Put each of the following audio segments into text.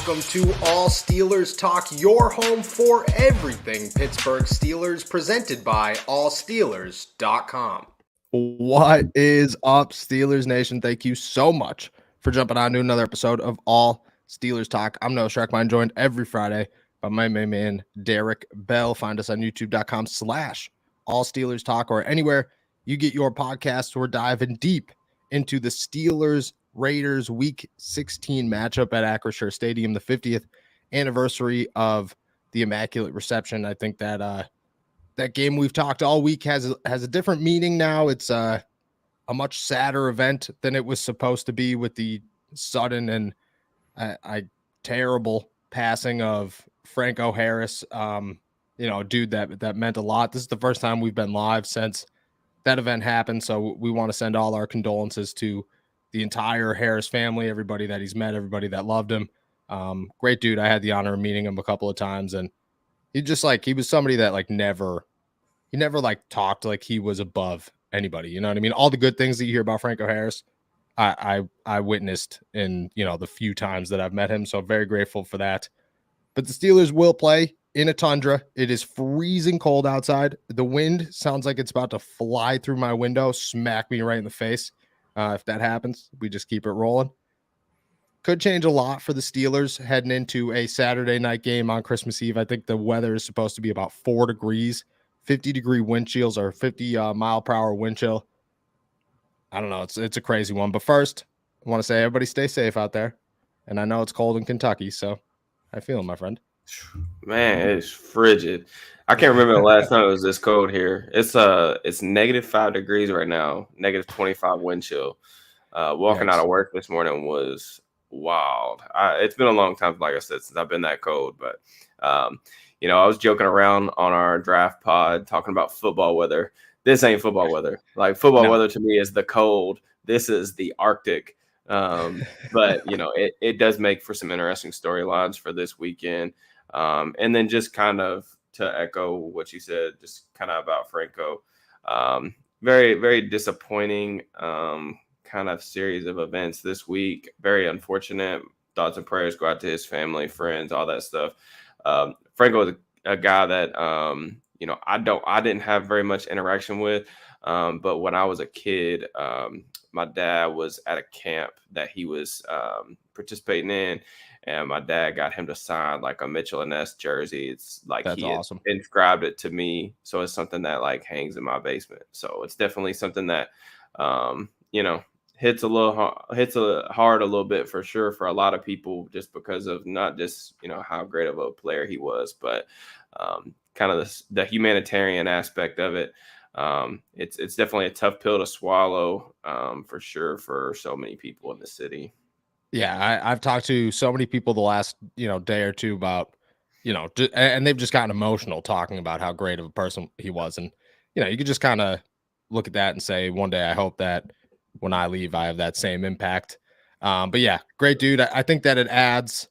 welcome to All Steelers Talk, your home for everything Pittsburgh Steelers, presented by allsteelers.com. What is up, Steelers Nation? Thank you so much for jumping on to another episode of All Steelers Talk. I'm Noah Strackbein, joined every Friday by my main man, Derrick Bell. Find us on youtube.com/All Steelers Talk or anywhere you get your podcasts. We're diving deep into the Steelers-Raiders Week 16 matchup at Acrisure Stadium, the 50th anniversary of the Immaculate Reception. I think that that game we've talked all week has a different meaning now. It's a much sadder event than it was supposed to be with the sudden and terrible passing of Franco Harris. Dude, that meant a lot. This is the first time we've been live since that event happened, so we want to send all our condolences to the entire Harris family, everybody that he's met, everybody that loved him. Great dude. I had the honor of meeting him a couple of times, and he was somebody that never talked like he was above anybody. You know what I mean? All the good things that you hear about Franco Harris, I witnessed in, the few times that I've met him. So I'm very grateful for that. But the Steelers will play in a Tundra. It is freezing cold outside. The wind sounds like it's about to fly through my window, smack me right in the face. If that happens, we just keep it rolling. Could change a lot for the Steelers heading into a Saturday night game on Christmas Eve. I think the weather is supposed to be about 4 degrees, 50-degree wind chills or 50 mile per hour wind chill. I don't know. It's a crazy one. But first, I want to say everybody stay safe out there. And I know it's cold in Kentucky, so how you feeling, my friend? Man, it's frigid. I can't remember the last time it was this cold here. It's -5 degrees right now, -25 wind chill. Walking out of work this morning was wild. It's been a long time, like I said, since I've been that cold. But I was joking around on our draft pod talking about football weather. This ain't football weather. Like football weather to me is the cold. This is the Arctic. But it does make for some interesting storylines for this weekend. And then just kind of to echo what you said, just kind of about Franco, very, very disappointing kind of series of events this week. Very unfortunate. Thoughts and prayers go out to his family, friends, all that stuff. Franco is a guy that I didn't have very much interaction with, but when I was a kid, my dad was at a camp that he was participating in, and my dad got him to sign like a Mitchell and Ness jersey. It's like That's awesome. Inscribed it to me, so it's something that hangs in my basement. So it's definitely something that hits hard a little bit for sure for a lot of people, just because of not just how great of a player he was, but kind of the humanitarian aspect of it. It's definitely a tough pill to swallow for sure for so many people in the city. Yeah, I've talked to so many people the last day or two about and they've just gotten emotional talking about how great of a person he was, and you could just kind of look at that and say, one day I hope that when I leave I have that same impact. But yeah, great dude. I think that it adds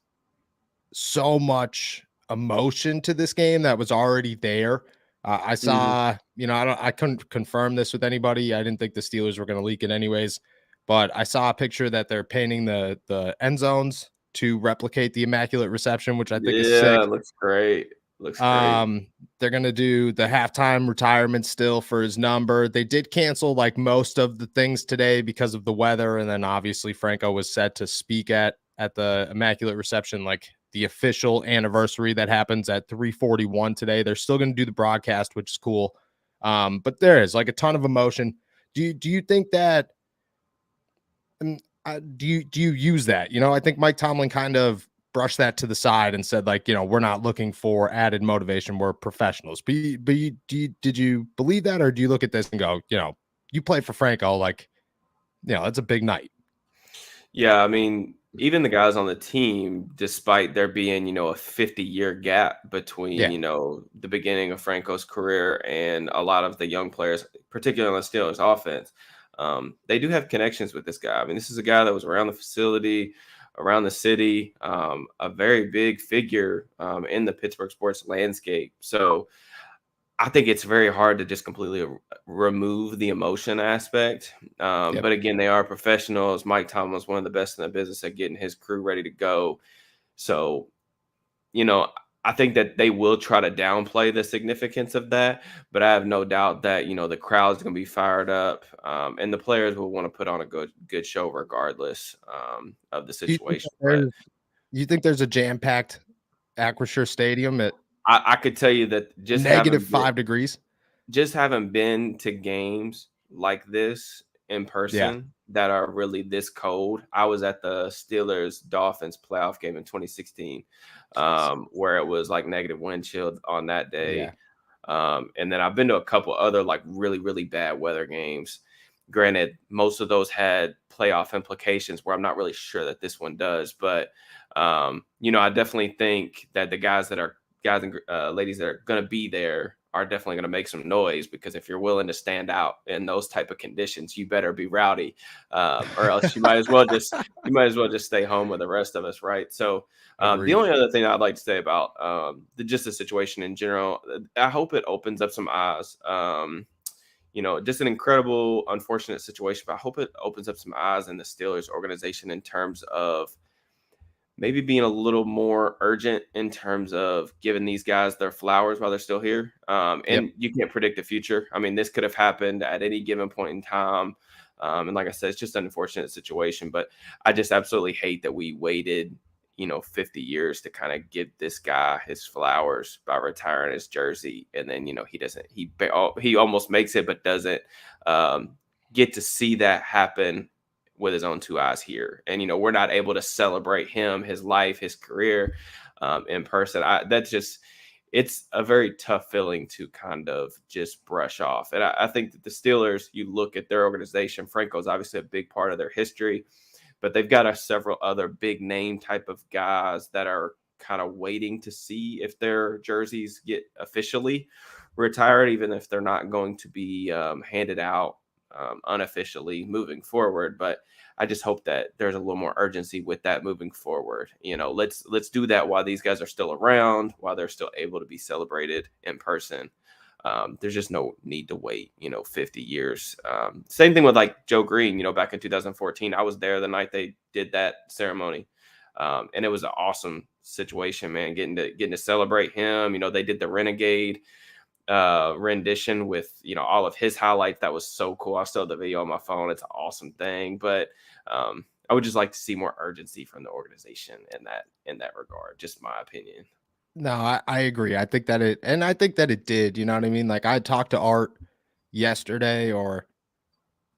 so much emotion to this game that was already there. I saw, I couldn't confirm this with anybody. I didn't think the Steelers were going to leak it anyways, but I saw a picture that they're painting the end zones to replicate the Immaculate Reception, which I think is sick. It looks great. They're going to do the halftime retirement still for his number. They did cancel most of the things today because of the weather. And then obviously Franco was set to speak at the Immaculate Reception, the official anniversary that happens at 3:41 today. They're still going to do the broadcast, which is cool. But there is a ton of emotion. Do you think that, do you use that? I think Mike Tomlin kind of brushed that to the side and said, we're not looking for added motivation. We're professionals. But did you believe that? Or do you look at this and go, you play for Franco, that's a big night. Yeah. I mean, even the guys on the team, despite there being, a 50-year gap between, the beginning of Franco's career and a lot of the young players, particularly on the Steelers offense, they do have connections with this guy. I mean, this is a guy that was around the facility, around the city, a very big figure in the Pittsburgh sports landscape. So I think it's very hard to just completely remove the emotion aspect. But again, they are professionals. Mike Tomlin was one of the best in the business at getting his crew ready to go. So, I think that they will try to downplay the significance of that, but I have no doubt that, the crowd's going to be fired up, and the players will want to put on a good show regardless of the Do you think situation. But you think there's a jam-packed Acrisure Stadium at I could tell you that -5 degrees? just having been to games like this in Yeah. person that are really this cold. I was at the Steelers Dolphins playoff game in 2016, Jeez. where it was like negative wind chill on that day. Yeah. And then I've been to a couple other like really, really bad weather games. Granted, most of those had playoff implications where I'm not really sure that this one does. But, I definitely think that the guys and ladies that are going to be there are definitely going to make some noise, because if you're willing to stand out in those type of conditions, you better be rowdy, or else you might as well just stay home with the rest of us, right? So the Agreed. only other thing I'd like to say about just the situation in general, I hope it opens up some eyes. Just an incredible, unfortunate situation, but I hope it opens up some eyes in the Steelers organization in terms of maybe being a little more urgent in terms of giving these guys their flowers while they're still here. Yep. And you can't predict the future. I mean, this could have happened at any given point in time. And like I said, it's just an unfortunate situation, but I just absolutely hate that we waited, 50 years to kind of give this guy his flowers by retiring his jersey. And then, he almost makes it, but doesn't get to see that happen with his own two eyes here. And, we're not able to celebrate him, his life, his career in person. It's a very tough feeling to kind of just brush off. And I think that the Steelers, you look at their organization, Franco is obviously a big part of their history, but they've got several other big name type of guys that are kind of waiting to see if their jerseys get officially retired, even if they're not going to be handed out unofficially moving forward. But I just hope that there's a little more urgency with that moving forward. Let's do that while these guys are still around, while they're still able to be celebrated in person. There's just no need to wait, 50 years. Same thing with like Joe Green, back in 2014. I was there the night they did that ceremony. And it was an awesome situation, man, getting to celebrate him. They did the Renegade rendition with all of his highlights. That was so cool. I still have the video on my phone. It's an awesome thing. But I would just like to see more urgency from the organization in that regard. Just my opinion. No, I agree. I think that it did. You know what I mean? Like I talked to Art yesterday or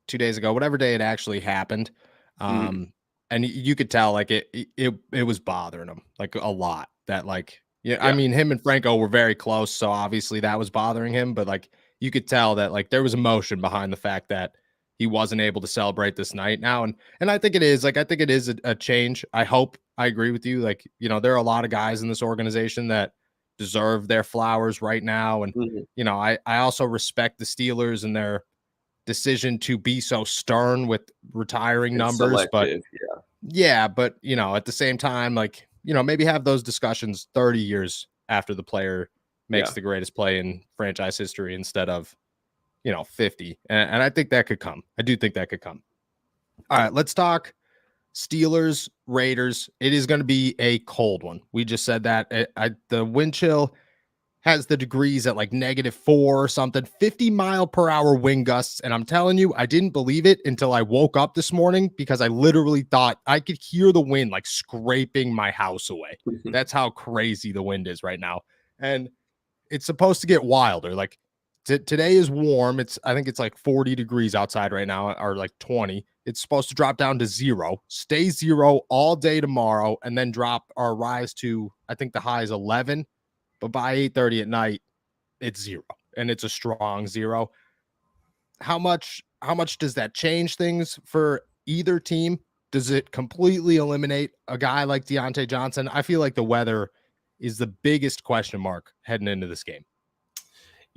2 days ago, whatever day it actually happened. And you could tell like it was bothering him like a lot. That like I mean, him and Franco were very close, so obviously that was bothering him. But like you could tell that like there was emotion behind the fact that he wasn't able to celebrate this night now. And I think it is a change. I agree with you. Like, there are a lot of guys in this organization that deserve their flowers right now. And, I also respect the Steelers and their decision to be so stern with retiring numbers. But but, at the same time, like, maybe have those discussions 30 years after the player makes the greatest play in franchise history instead of, 50. And I think that could come. I do think that could come. All right, let's talk Steelers, Raiders. It is going to be a cold one. We just said that. The wind chill has the degrees at like -4 or something, 50-mile-per-hour wind gusts. And I'm telling you, I didn't believe it until I woke up this morning because I literally thought I could hear the wind like scraping my house away. That's how crazy the wind is right now. And it's supposed to get wilder. Like today is warm. I think it's like 40 degrees outside right now, or like 20. It's supposed to drop down to 0, stay 0 all day tomorrow, and then drop or rise to, I think the high is 11. But by 8:30 at night, it's 0, and it's a strong 0. How much does that change things for either team? Does it completely eliminate a guy like Deontay Johnson? I feel like the weather is the biggest question mark heading into this game.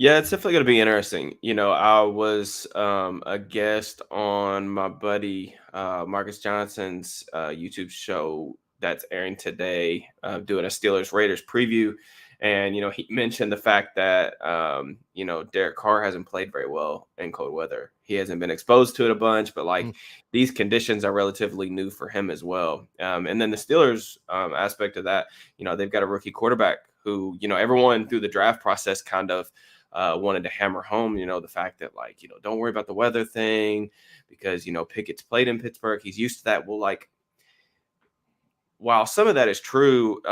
Yeah, it's definitely going to be interesting. I was a guest on my buddy Marcus Johnson's YouTube show that's airing today, doing a Steelers Raiders preview. And, he mentioned the fact that, Derek Carr hasn't played very well in cold weather. He hasn't been exposed to it a bunch, but these conditions are relatively new for him as well. And then the Steelers aspect of that, they've got a rookie quarterback who, everyone through the draft process kind of wanted to hammer home, the fact that don't worry about the weather thing because, Pickett's played in Pittsburgh. He's used to that. Well, while some of that is true,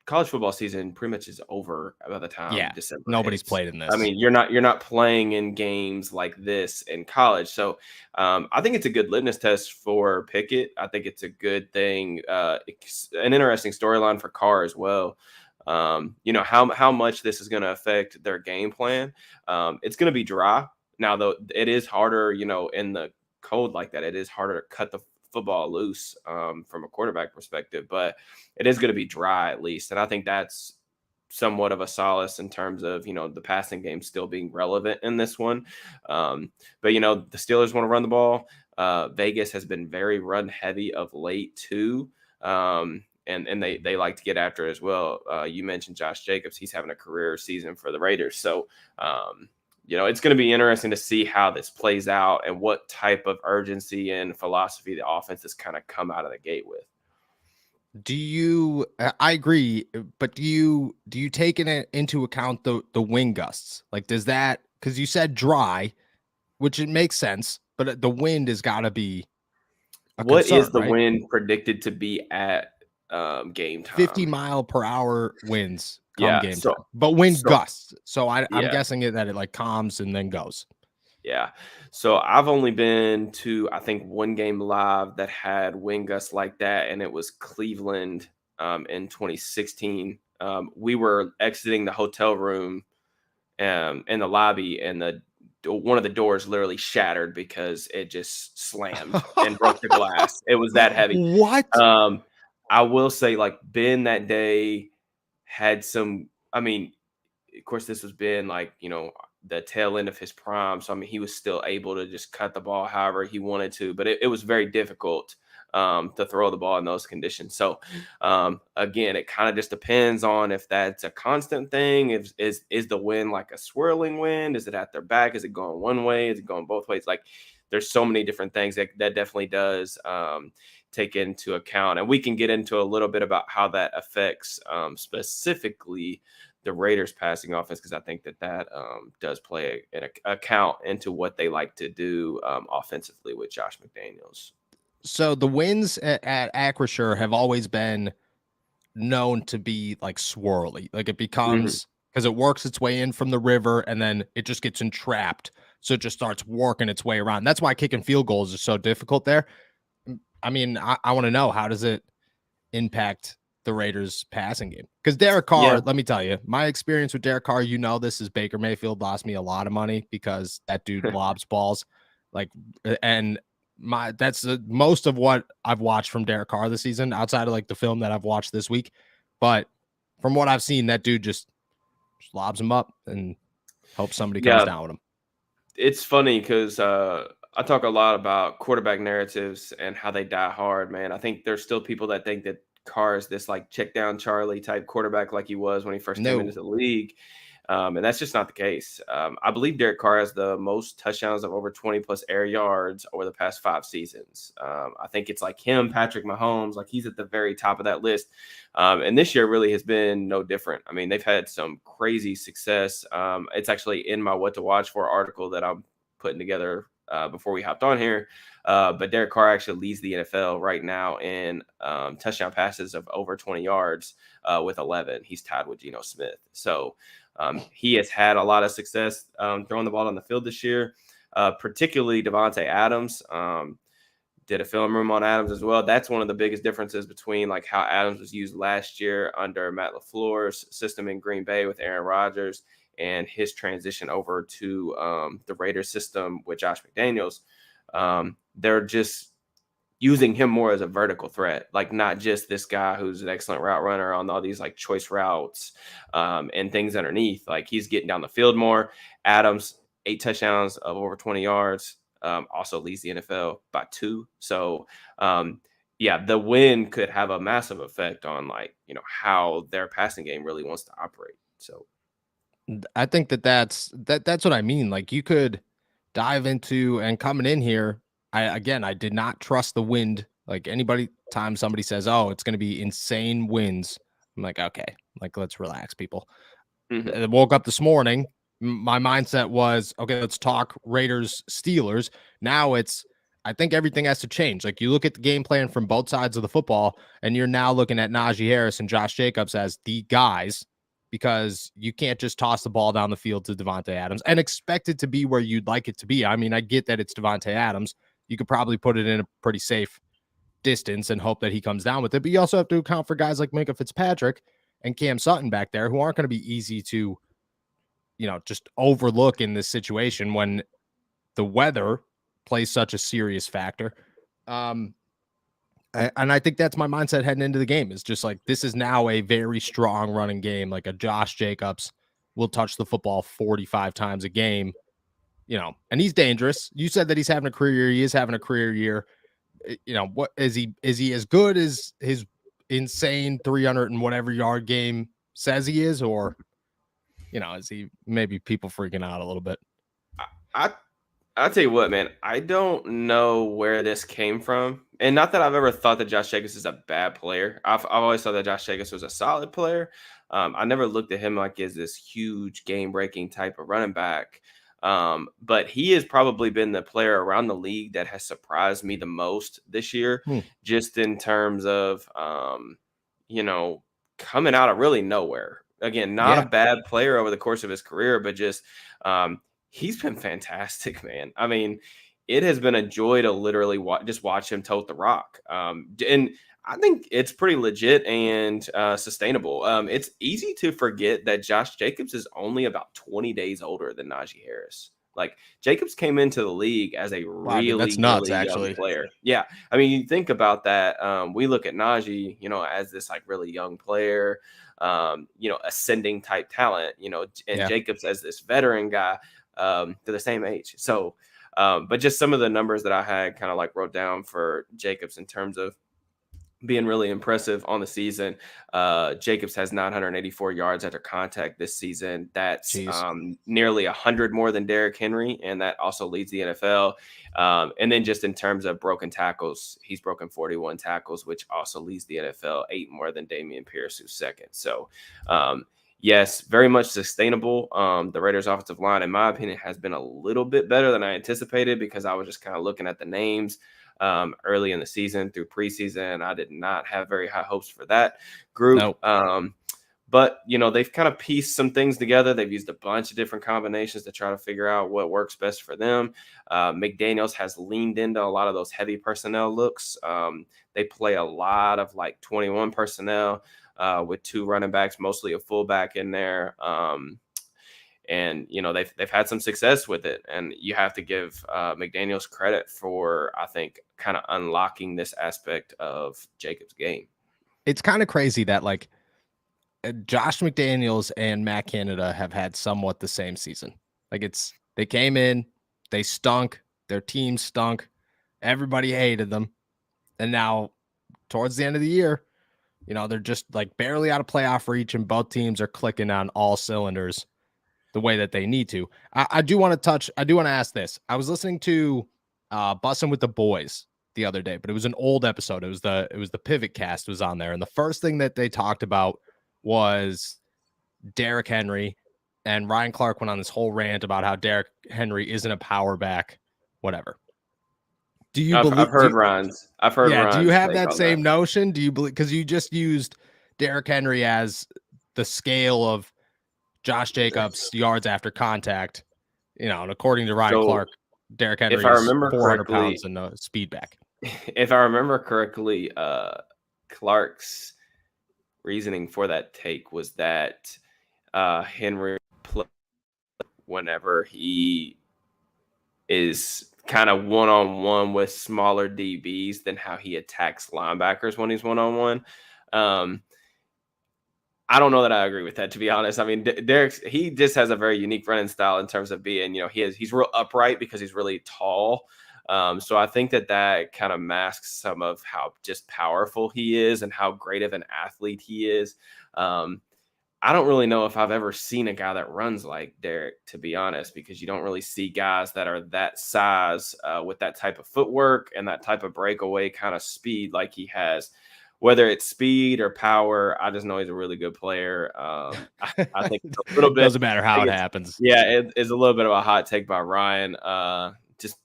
college football season pretty much is over by the time December nobody's hits. played in this. I mean, you're not playing in games like this in college. So I think it's a good litmus test for Pickett. I think it's a good thing. It's an interesting storyline for Carr as well. How much this is going to affect their game plan. It's going to be dry. Now, though, it is harder, in the cold like that. It is harder to cut the football loose from a quarterback perspective, but it is going to be dry at least. And I think that's somewhat of a solace in terms of, the passing game still being relevant in this one. But, the Steelers want to run the ball. Vegas has been very run heavy of late too. And they like to get after it as well. You mentioned Josh Jacobs. He's having a career season for the Raiders. So, it's going to be interesting to see how this plays out and what type of urgency and philosophy the offense has kind of come out of the gate with. I agree, but do you take into account the wind gusts? Does that, because you said dry, which it makes sense, but the wind has got to be a what concern, is the right? wind predicted to be at game time? 50-mile-per-hour winds game time, but wind gusts. So I'm guessing that it calms and then goes. Yeah. So I've only been to, I think, one game live that had wind gusts like that, and it was Cleveland in 2016. We were exiting the hotel room in the lobby, and one of the doors literally shattered because it just slammed and broke the glass. It was that heavy. What? I will say, Ben that day had some, I mean, of course, this was Ben, the tail end of his prime. So, he was still able to just cut the ball however he wanted to, but it was very difficult to throw the ball in those conditions. So, again, it kind of just depends on if that's a constant thing. Is the wind like a swirling wind? Is it at their back? Is it going one way? Is it going both ways? There's so many different things that definitely does take into account. And we can get into a little bit about how that affects specifically the Raiders passing offense, because I think that does play an account into what they like to do offensively with Josh McDaniels. So the winds at Acrisure have always been known to be swirly. It becomes, because it works its way in from the river and then it just gets entrapped. So it just starts working its way around. That's why kicking field goals is so difficult there. I want to know, how does it impact the Raiders passing game? Because Derek Carr, let me tell you, my experience with Derek Carr, this is Baker Mayfield lost me a lot of money because that dude lobs balls. That's most of what I've watched from Derek Carr this season, outside of the film that I've watched this week. But from what I've seen, that dude just lobs him up and hopes somebody comes down with him. It's funny because I talk a lot about quarterback narratives and how they die hard, man. I think there's still people that think that Carr is this check down Charlie type quarterback like he was when he first came into the league. And that's just not the case. I believe Derek Carr has the most touchdowns of over 20 plus air yards over the past 5 seasons. I think it's him, Patrick Mahomes, he's at the very top of that list. And this year really has been no different. They've had some crazy success. It's actually in my What to Watch For article that I'm putting together before we hopped on here. But Derek Carr actually leads the NFL right now in touchdown passes of over 20 yards with 11. He's tied with Geno Smith. So he has had a lot of success throwing the ball on the field this year, particularly Devontae Adams. Did a film room on Adams as well. That's one of the biggest differences between how Adams was used last year under Matt LaFleur's system in Green Bay with Aaron Rodgers and his transition over to the Raiders system with Josh McDaniels. They're just using him more as a vertical threat, not just this guy who's an excellent route runner on all these choice routes and things underneath. He's getting down the field more. Adams, 8 touchdowns of over 20 yards, also leads the NFL by 2. So yeah, the win could have a massive effect on, like, how their passing game really wants to operate. So I think that's what I mean. Like, you could dive into, and coming in here, I did not trust the wind. Like, time somebody says, "Oh, it's going to be insane winds," I'm like, okay, like, let's relax, people. mhm. I woke up this morning. My mindset was, okay, let's talk Raiders Steelers. Now I think everything has to change. Like, you look at the game plan from both sides of the football, and you're now looking at Najee Harris and Josh Jacobs as the guys, because you can't just toss the ball down the field to Devontae Adams and expect it to be where you'd like it to be. I mean, I get that it's Devontae Adams. You could probably put it in a pretty safe distance and hope that he comes down with it. But you also have to account for guys like Minkah Fitzpatrick and Cam Sutton back there, who aren't going to be easy to, just overlook in this situation when the weather plays such a serious factor. And I think that's my mindset heading into the game, is just like, this is now a very strong running game. Like, a Josh Jacobs will touch the football 45 times a game, and he's dangerous. You said that he's having a career year. He is having a career year. What is he as good as his insane 300 and whatever yard game says he is, or is he maybe people freaking out a little bit? I I'll tell you what, man. I don't know where this came from, and not that I've ever thought that Josh Jacobs is a bad player. I've always thought that Josh Jacobs was a solid player. I never looked at him like as this huge game breaking type of running back. But he has probably been the player around the league that has surprised me the most this year, just in terms of coming out of really nowhere. Again, not a bad player over the course of his career, but just he's been fantastic, man. I mean, it has been a joy to literally just watch him tote the rock. And I think it's pretty legit and sustainable. It's easy to forget that Josh Jacobs is only about 20 days older than Najee Harris. Like, Jacobs came into the league as a really, that's nuts, really actually. young player. Yeah. I mean, you think about that. We look at Najee, as this like really young player, ascending type talent, and Jacobs as this veteran guy. They're the same age. So, but just some of the numbers that I had kind of like wrote down for Jacobs in terms of being really impressive on the season. Jacobs has 984 yards after contact this season. That's nearly 100 more than Derrick Henry, and that also leads the NFL. And then just in terms of broken tackles, he's broken 41 tackles, which also leads the NFL, 8 more than Dameon Pierce, who's second. So, yes, very much sustainable. The Raiders' offensive line, in my opinion, has been a little bit better than I anticipated, because I was just kind of looking at the names early in the season through preseason. I did not have very high hopes for that group. Nope. But, they've kind of pieced some things together. They've used a bunch of different combinations to try to figure out what works best for them. McDaniels has leaned into a lot of those heavy personnel looks. They play a lot of like 21 personnel with 2 running backs, mostly a fullback in there. And, they've had some success with it. And you have to give McDaniels credit for, I think, kind of unlocking this aspect of Jacobs' game. It's kind of crazy that like Josh McDaniels and Matt Canada have had somewhat the same season. Like, they came in, they stunk, their team stunk, everybody hated them. And now towards the end of the year, they're just like barely out of playoff reach, and both teams are clicking on all cylinders the way that they need to. I do want to ask this. I was listening to Bussin' with the Boys the other day, but it was an old episode. It was the Pivot Cast was on there. And the first thing that they talked about was Derrick Henry, and Ryan Clark went on this whole rant about how Derrick Henry isn't a power back, whatever. Do you believe? I've heard Ryan's. Do you have that same notion? Do you believe? Because you just used Derrick Henry as the scale of Josh Jacobs' yards after contact, and according to Ryan Clark, Derrick Henry is 400 pounds and a speed back. If I remember correctly, Clark's reasoning for that take was that Henry plays whenever he is kind of one-on-one with smaller DBs than how he attacks linebackers when he's one-on-one. I don't know that I agree with that, to be honest. I mean, he just has a very unique running style in terms of being, he's real upright because he's really tall. So I think that kind of masks some of how just powerful he is and how great of an athlete he is. I don't really know if I've ever seen a guy that runs like Derrick, to be honest, because you don't really see guys that are that size with that type of footwork and that type of breakaway kind of speed like he has. Whether it's speed or power, I just know he's a really good player. I think it's a little bit doesn't matter how it happens. Yeah, it's a little bit of a hot take by Ryan. Just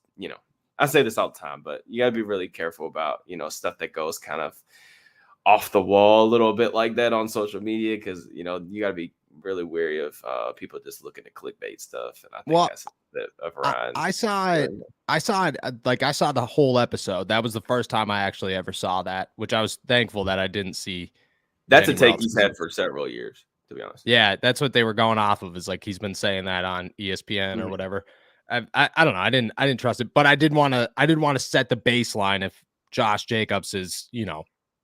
I say this all the time, but you got to be really careful about stuff that goes kind of off the wall a little bit like that on social media, because you got to be really wary of people just looking at clickbait stuff. And I think that's a bit of Ryan. I saw it. I saw the whole episode. That was the first time I actually ever saw that, which I was thankful that I didn't see. That's a take he's had for several years, to be honest. Yeah, that's what they were going off of, is like he's been saying that on ESPN or whatever. I don't know. I didn't trust it, but I did want to set the baseline if Josh Jacobs is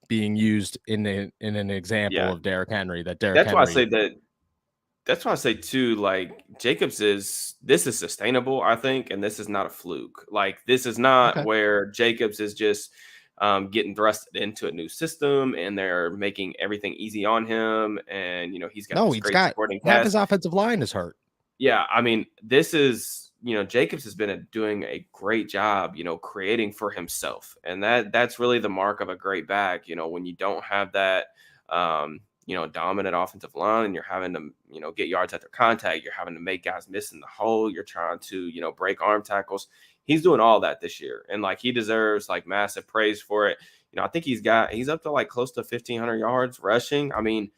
being used in an example of Derrick Henry. That's why I say too, like Jacobs this is sustainable, I think, and this is not a fluke. Like this is not where Jacobs is just getting thrusted into a new system and they're making everything easy on him. And he's got supporting cast. Half his offensive line is hurt. Yeah, I mean, this is Jacobs has been doing a great job, creating for himself, and that's really the mark of a great back. When you don't have that, dominant offensive line, and you're having to, get yards after contact, you're having to make guys miss in the hole, you're trying to, break arm tackles. He's doing all that this year, and like he deserves like massive praise for it. I think he's up to like close to 1,500 yards rushing. I mean,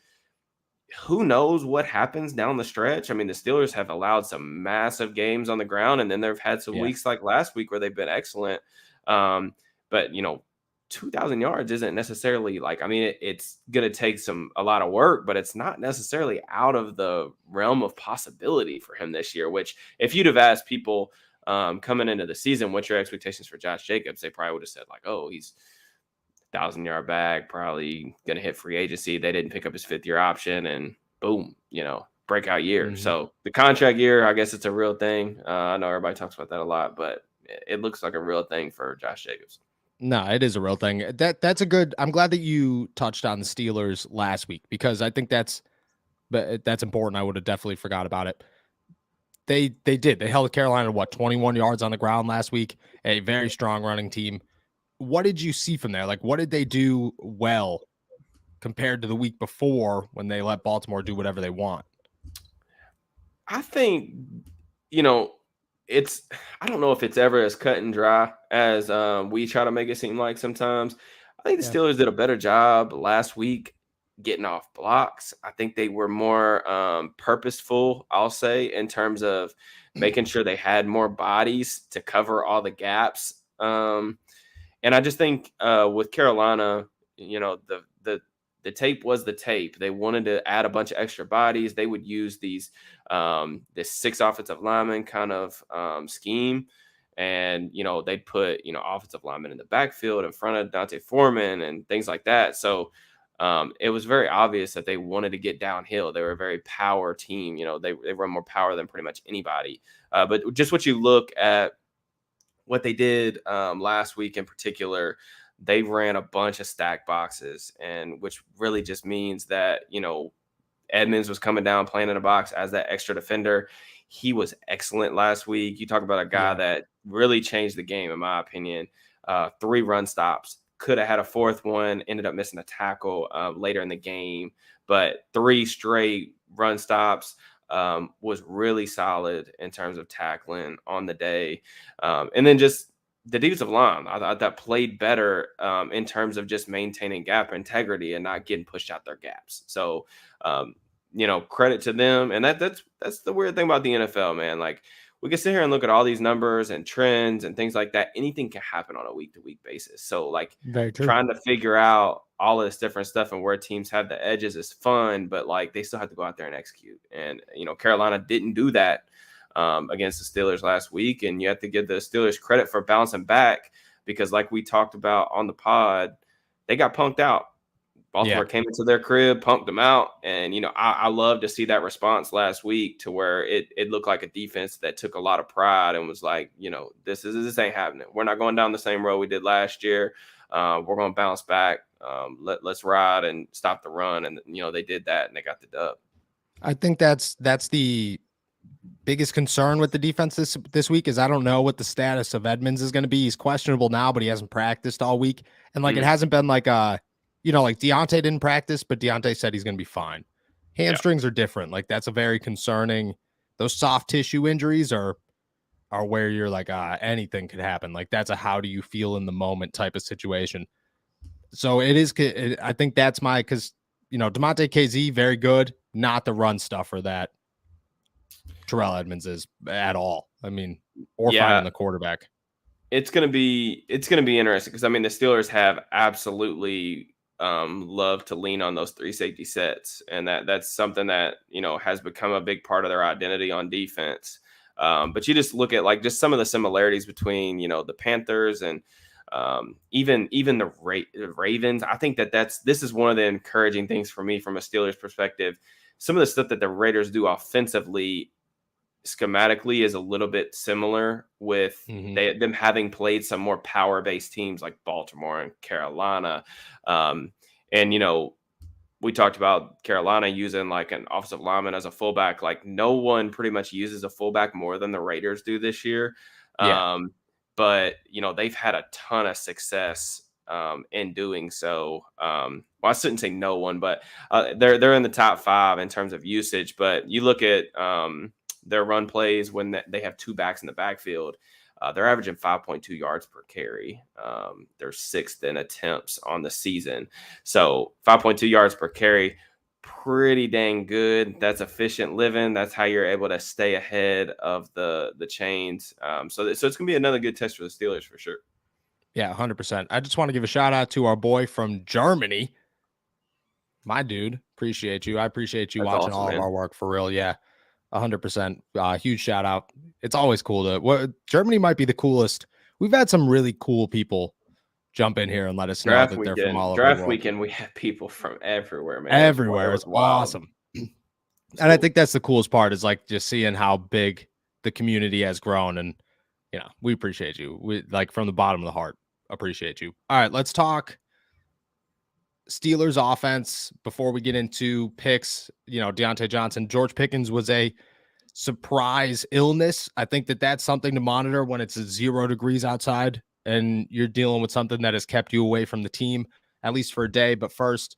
who knows what happens down the stretch? I mean, the Steelers have allowed some massive games on the ground, and then they've had some weeks like last week where they've been excellent. But 2,000 yards isn't necessarily it's going to take a lot of work, but it's not necessarily out of the realm of possibility for him this year, which if you'd have asked people coming into the season, what's your expectations for Josh Jacobs? They probably would have said like, oh, he's 1,000-yard bag, probably going to hit free agency. They didn't pick up his 5th-year option, and boom, breakout year. Mm-hmm. So the contract year, I guess it's a real thing. I know everybody talks about that a lot, but it looks like a real thing for Josh Jacobs. No, it is a real thing. That's a good. I'm glad that you touched on the Steelers last week, because I think that's important. I would have definitely forgot about it. They did. They held Carolina 21 yards on the ground last week. A very strong running team. What did you see from there? Like, what did they do well compared to the week before when they let Baltimore do whatever they want? I think, I don't know if it's ever as cut and dry as we try to make it seem like sometimes. I think the Steelers did a better job last week getting off blocks. I think they were more purposeful, I'll say, in terms of making sure they had more bodies to cover all the gaps. And I just think with Carolina, the tape was the tape. They wanted to add a bunch of extra bodies. They would use this 6 offensive lineman kind of scheme. And, they'd put, offensive linemen in the backfield in front of Dante Foreman and things like that. So it was very obvious that they wanted to get downhill. They were a very power team. They run more power than pretty much anybody. But just what you look at, what they did last week in particular, they ran a bunch of stack boxes, and which really just means that, Edmonds was coming down playing in a box as that extra defender. He was excellent last week. You talk about a guy that really changed the game, in my opinion. 3 run stops, could have had a 4th one, ended up missing a tackle later in the game, but 3 straight run stops. Was really solid in terms of tackling on the day. And then just the defensive line, I thought that played better in terms of just maintaining gap integrity and not getting pushed out their gaps. So, credit to them. And that's the weird thing about the NFL, man. Like, we can sit here and look at all these numbers and trends and things like that. Anything can happen on a week-to-week basis. So, like, trying to figure out all of this different stuff and where teams have the edges is fun, but, like, they still have to go out there and execute. And, Carolina didn't do that against the Steelers last week. And you have to give the Steelers credit for bouncing back because, like we talked about on the pod, they got punked out. Baltimore came into their crib, pumped them out. And, I love to see that response last week to where it looked like a defense that took a lot of pride and was like, this ain't happening. We're not going down the same road we did last year. We're going to bounce back. Let's ride and stop the run. And, they did that and they got the dub. I think that's the biggest concern with the defense this week is I don't know what the status of Edmonds is going to be. He's questionable now, but he hasn't practiced all week. And it hasn't been like Deontay didn't practice, but Deontay said he's going to be fine. Hamstrings are different. That's a very concerning. Those soft tissue injuries are where you're like, anything could happen. That's a how do you feel in the moment type of situation. So it is. I think that's because DeMonte KZ very good, not the run stuffer that Terrell Edmonds is at all. Finding the quarterback. It's gonna be interesting because the Steelers have absolutely love to lean on those 3 safety sets, and that's something that has become a big part of their identity on defense. But you just look at just some of the similarities between the Panthers and even the Ravens. I think this is one of the encouraging things for me from a Steelers perspective. Some of the stuff that the Raiders do offensively, schematically, is a little bit similar with them having played some more power-based teams like Baltimore and Carolina. We talked about Carolina using an offensive lineman as a fullback. No one pretty much uses a fullback more than the Raiders do this year. Yeah. But they've had a ton of success in doing so. I shouldn't say no one, but they're in the top 5 in terms of usage. But you look at their run plays when they have 2 backs in the backfield. They're averaging 5.2 yards per carry. They're 6th in attempts on the season. So 5.2 yards per carry, pretty dang good. That's efficient living. That's how you're able to stay ahead of the chains. So it's going to be another good test for the Steelers for sure. Yeah, 100%. I just want to give a shout out to our boy from Germany. My dude, appreciate you. I appreciate you That's watching awesome, all man. of our work for real. Yeah, 100%. Huge shout out. It's always cool Germany might be the coolest. We've had some really cool people jump in here and let us know that they're from all over the world. Draft weekend, we had people from everywhere, man. Everywhere. It's awesome. And cool. I think that's the coolest part is just seeing how big the community has grown. And, we appreciate you. We from the bottom of the heart, appreciate you. All right, let's talk Steelers offense before we get into picks. Deontay Johnson, George Pickens was a surprise illness. I think that's something to monitor when it's 0 degrees outside and you're dealing with something that has kept you away from the team, at least for a day. But first,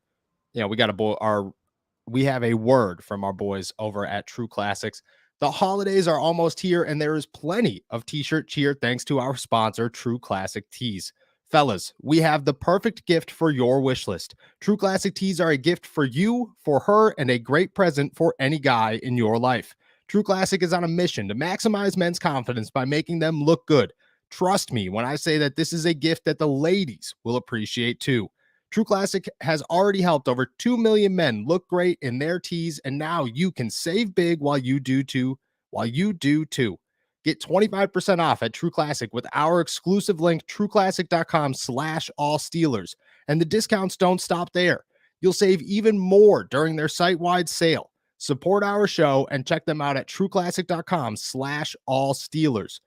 we have a word from our boys over at True Classics. The holidays are almost here, and there is plenty of t-shirt cheer thanks to our sponsor, True Classic Tees. Fellas, we have the perfect gift for your wish list. True Classic Tees are a gift for you, for her, and a great present for any guy in your life. True Classic is on a mission to maximize men's confidence by making them look good. Trust me when I say that this is a gift that the ladies will appreciate too. True Classic has already helped over 2 million men look great in their tees, and now you can save big while you do too. Get 25% off at True Classic with our exclusive link, trueclassic.com/allsteelers. And the discounts don't stop there. You'll save even more during their site-wide sale. Support our show and check them out at trueclassic.com/allsteelers.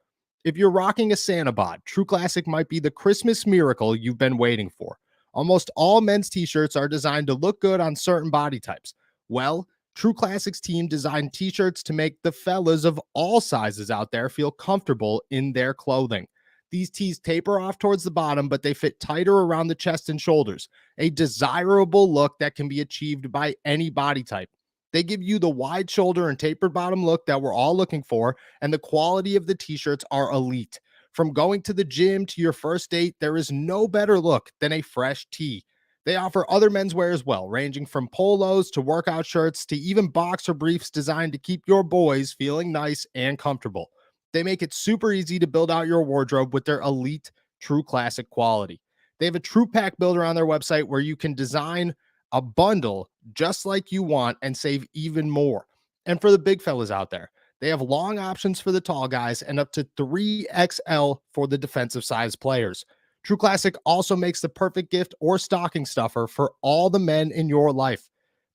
If you're rocking a Santa bod, True Classic might be the Christmas miracle you've been waiting for. Almost all men's t-shirts are designed to look good on certain body types. Well, True Classics team designed t-shirts to make the fellas of all sizes out there feel comfortable in their clothing. These tees taper off towards the bottom, but they fit tighter around the chest and shoulders, a desirable look that can be achieved by any body type. They give you the wide shoulder and tapered bottom look that we're all looking for, and the quality of the t-shirts are elite. From going to the gym to your first date, there is no better look than a fresh tee. They offer other menswear as well, ranging from polos to workout shirts to even boxer briefs designed to keep your boys feeling nice and comfortable. They make it super easy to build out your wardrobe with their elite True Classic quality. They have a True Pack Builder on their website where you can design a bundle just like you want and save even more. And for the big fellas out there, they have long options for the tall guys and up to 3XL for the defensive size players. True Classic also makes the perfect gift or stocking stuffer for all the men in your life.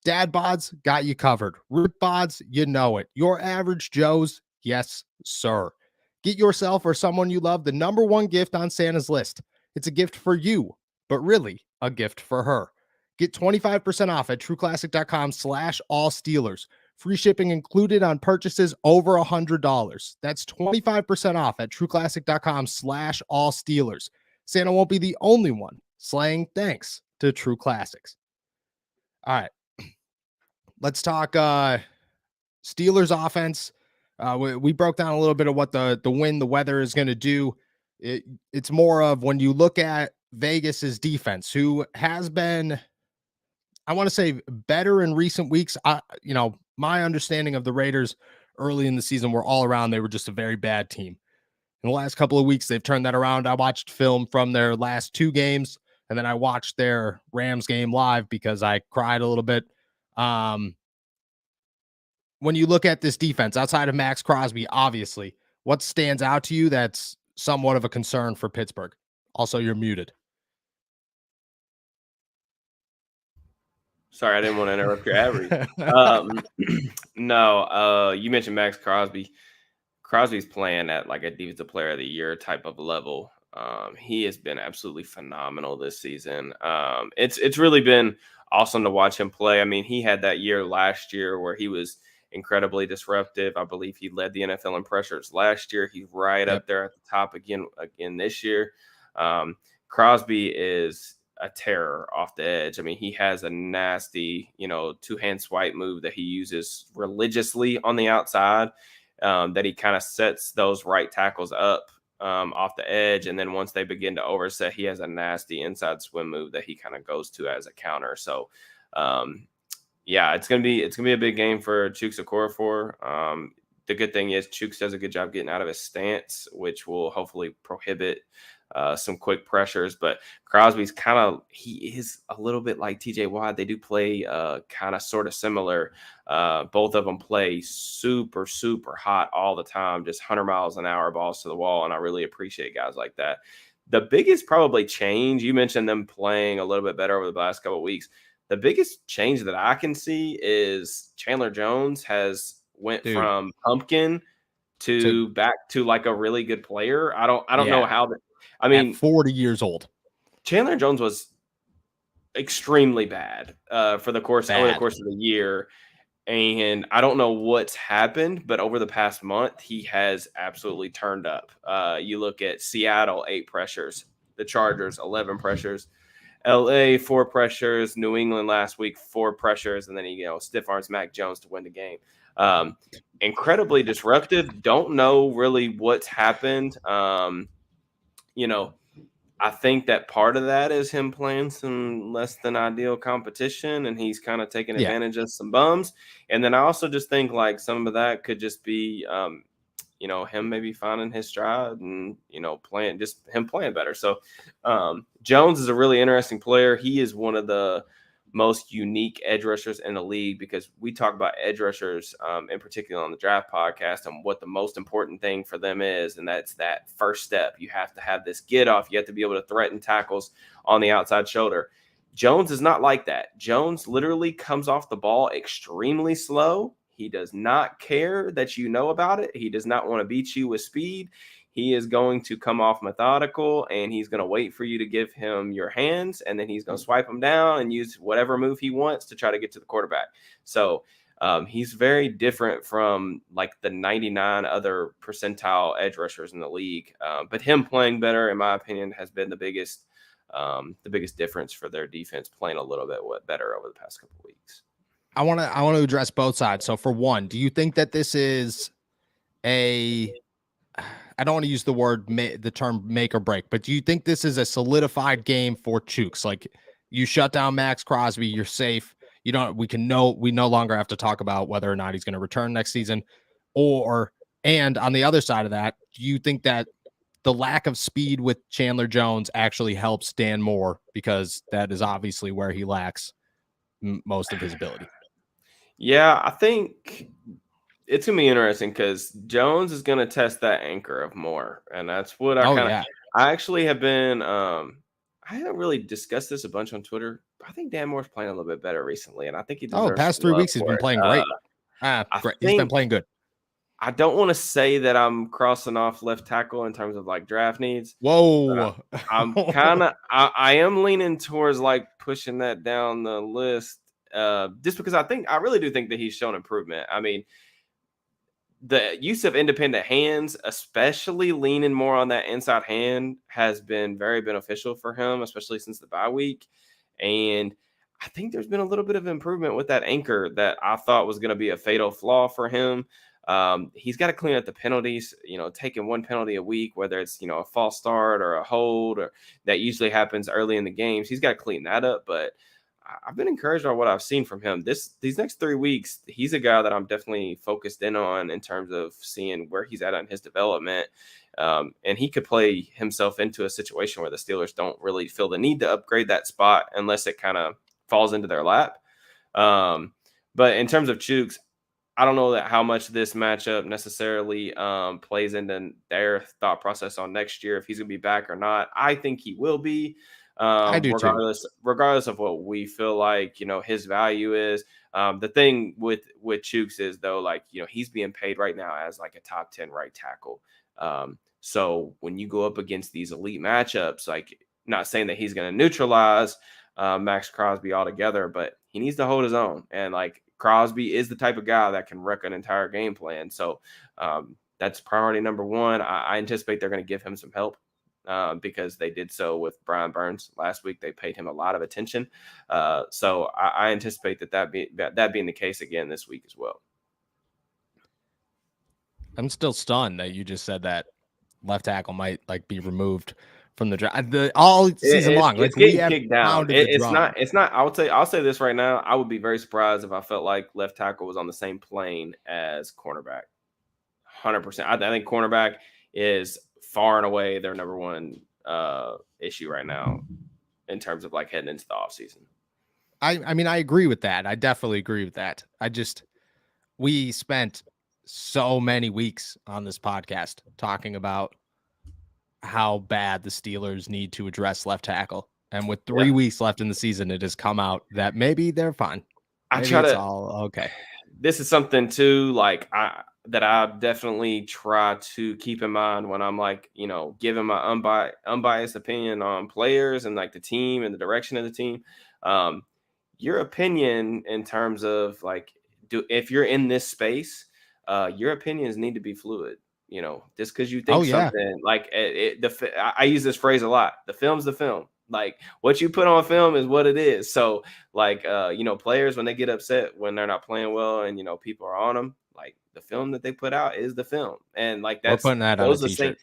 Dad bods got you covered. Rip bods, you know it. Your average Joes, yes, sir. Get yourself or someone you love the number one gift on Santa's list. It's a gift for you, but really a gift for her. Get 25% off at trueclassic.com/allsteelers. Free shipping included on purchases over $100. That's 25% off at trueclassic.com/allsteelers. Santa won't be the only one slaying thanks to True Classics. All right. Let's talk Steelers offense. We broke down a little bit of what the wind, the weather is going to do. It's more of when you look at Vegas's defense, who has been, I want to say, better in recent weeks. My understanding of the Raiders early in the season were all around. They were just a very bad team. In the last couple of weeks, they've turned that around. I watched film from their last 2 games, and then I watched their Rams game live because I cried a little bit. When you look at this defense, outside of Max Crosby, obviously, what stands out to you that's somewhat of a concern for Pittsburgh? Also, you're muted. Sorry, I didn't want to interrupt your ad read. No, you mentioned Max Crosby. Crosby's playing at like a defensive player of the year type of level. He has been absolutely phenomenal this season. It's really been awesome to watch him play. I mean, he had that year last year where he was incredibly disruptive. I believe he led the NFL in pressures last year. He's right up there at the top again this year. Crosby is a terror off the edge. I mean, he has a nasty, 2-hand swipe move that he uses religiously on the outside, that he kind of sets those right tackles up off the edge. And then once they begin to overset, he has a nasty inside swim move that he kind of goes to as a counter. So, it's gonna be a big game for Chuks Okorafor. The good thing is Chuks does a good job getting out of his stance, which will hopefully prohibit some quick pressures. But Crosby's he is a little bit like TJ Watt. They do play kind of sort of similar. Both of them play super, super hot all the time, just 100 miles an hour balls to the wall. And I really appreciate guys like that. The biggest probably change, you mentioned them playing a little bit better over the last couple of weeks. The biggest change that I can see is Chandler Jones has went from pumpkin to back to like a really good player. I don't know how that. I mean, at 40 years old, Chandler Jones was extremely bad over the course of the year. And I don't know what's happened, but over the past month, he has absolutely turned up. You look at Seattle, 8 pressures, the Chargers, 11 pressures, LA, 4 pressures, New England last week, 4 pressures, and then he stiff arms Mac Jones to win the game. Incredibly disruptive. Don't know really what's happened. I think that part of that is him playing some less than ideal competition, and he's kind of taking advantage of some bums. And then I also just think like some of that could just be, him maybe finding his stride and, playing better. So Jones is a really interesting player. He is one of the most unique edge rushers in the league because we talk about edge rushers in particular on the draft podcast and what the most important thing for them is. And that's that first step. You have to have this get off. You have to be able to threaten tackles on the outside shoulder. Jones is not like that. Jones literally comes off the ball extremely slow. He does not care that you know about it. He does not want to beat you with speed. He is going to come off methodical, and he's going to wait for you to give him your hands, and then he's going to swipe them down and use whatever move he wants to try to get to the quarterback. So he's very different from like the 99 other percentile edge rushers in the league. But him playing better, in my opinion, has been the biggest difference for their defense, playing a little bit better over the past couple of weeks. I want to address both sides. So for one, do you think that this is I don't want to use the term make or break, but do you think this is a solidified game for Chuks? Like you shut down Max Crosby, you're safe. We no longer have to talk about whether or not he's going to return next season. And on the other side of that, do you think that the lack of speed with Chandler Jones actually helps Dan Moore, because that is obviously where he lacks most of his ability? Yeah, I think it's going to be interesting because Jones is going to test that anchor of Moore. And that's what I I actually have been. I haven't really discussed this a bunch on Twitter, but I think Dan Moore's playing a little bit better recently, and I think he deserves Past some 3 love weeks he's for been it. playing great. I Great. He's been playing good. I don't want to say that I'm crossing off left tackle in terms of like draft needs. Whoa. I'm kind of I am leaning towards like pushing that down the list just because I really do think that he's shown improvement. I mean, the use of independent hands, especially leaning more on that inside hand, has been very beneficial for him, especially since the bye week. And I think there's been a little bit of improvement with that anchor that I thought was going to be a fatal flaw for him. He's got to clean up the penalties, taking one penalty a week, whether it's, a false start or a hold, or that usually happens early in the games. He's got to clean that up. But I've been encouraged by what I've seen from him. These next 3 weeks, he's a guy that I'm definitely focused in on in terms of seeing where he's at in his development. And he could play himself into a situation where the Steelers don't really feel the need to upgrade that spot unless it kind of falls into their lap. But in terms of Chooks, I don't know that how much this matchup necessarily plays into their thought process on next year, if he's going to be back or not. I think he will be. I do regardless of what we feel like, his value is. The thing with Chooks is though, like, he's being paid right now as like a top 10 right tackle. So when you go up against these elite matchups, like, not saying that he's going to neutralize Max Crosby altogether, but he needs to hold his own. And like, Crosby is the type of guy that can wreck an entire game plan. So that's priority number one. I anticipate they're going to give him some help. Because they did so with Brian Burns last week. They paid him a lot of attention. So I anticipate that being the case again this week as well. I'm still stunned that you just said that left tackle might like be removed from the draft all season long. It's getting kicked down. It's not. I'll say this right now. I would be very surprised if I felt like left tackle was on the same plane as cornerback. 100%. I think cornerback is far and away their number one issue right now in terms of like heading into the offseason. I mean, I agree with that. I definitely agree with that. We spent so many weeks on this podcast talking about how bad the Steelers need to address left tackle. And with 3 weeks left in the season, it has come out that maybe they're fine. All okay. This is something too, like that I definitely try to keep in mind when I'm like, giving my unbiased opinion on players and like the team and the direction of the team. Your opinion in terms of like, if you're in this space, your opinions need to be fluid. Just because you think something like I use this phrase a lot. The film's the film. Like, what you put on film is what it is. So like, players, when they get upset when they're not playing well and, people are on them, like, the film that they put out is the film. And like, we're putting that on a t-shirt.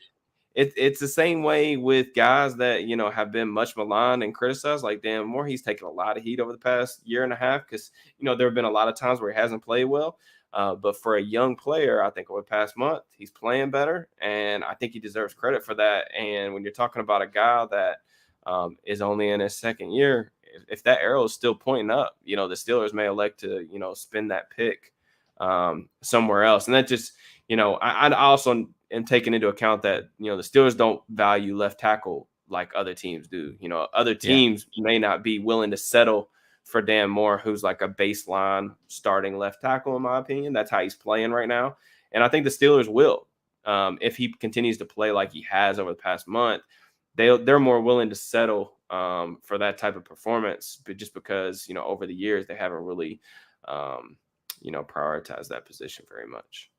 It's the same way with guys that, have been much maligned and criticized. Like Dan Moore, he's taken a lot of heat over the past year and a half because, there have been a lot of times where he hasn't played well. But for a young player, I think over the past month, he's playing better. And I think he deserves credit for that. And when you're talking about a guy that is only in his second year, if that arrow is still pointing up, the Steelers may elect to, spend that pick somewhere else. And that just, I also am taking into account that, the Steelers don't value left tackle like other teams do. Other teams may not be willing to settle for Dan Moore, who's like a baseline starting left tackle, in my opinion. That's how he's playing right now. And I think the Steelers will, if he continues to play like he has over the past month, they're more willing to settle for that type of performance, but just because, over the years, they haven't really, prioritized that position very much.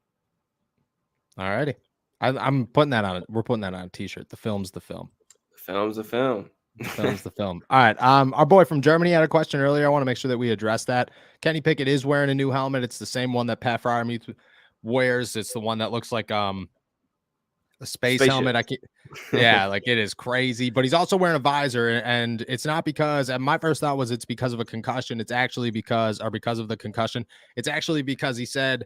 All righty. I'm putting that on. We're putting that on a t-shirt. The film's the film. The film's the film. The film's the film. All right. Our boy from Germany had a question earlier. I want to make sure that we address that. Kenny Pickett is wearing a new helmet. It's the same one that Pat Freiermuth wears. It's the one that looks like a space helmet. Like, it is crazy. But he's also wearing a visor, and it's not because. And my first thought was it's because of a concussion. It's actually because of the concussion. It's actually because he said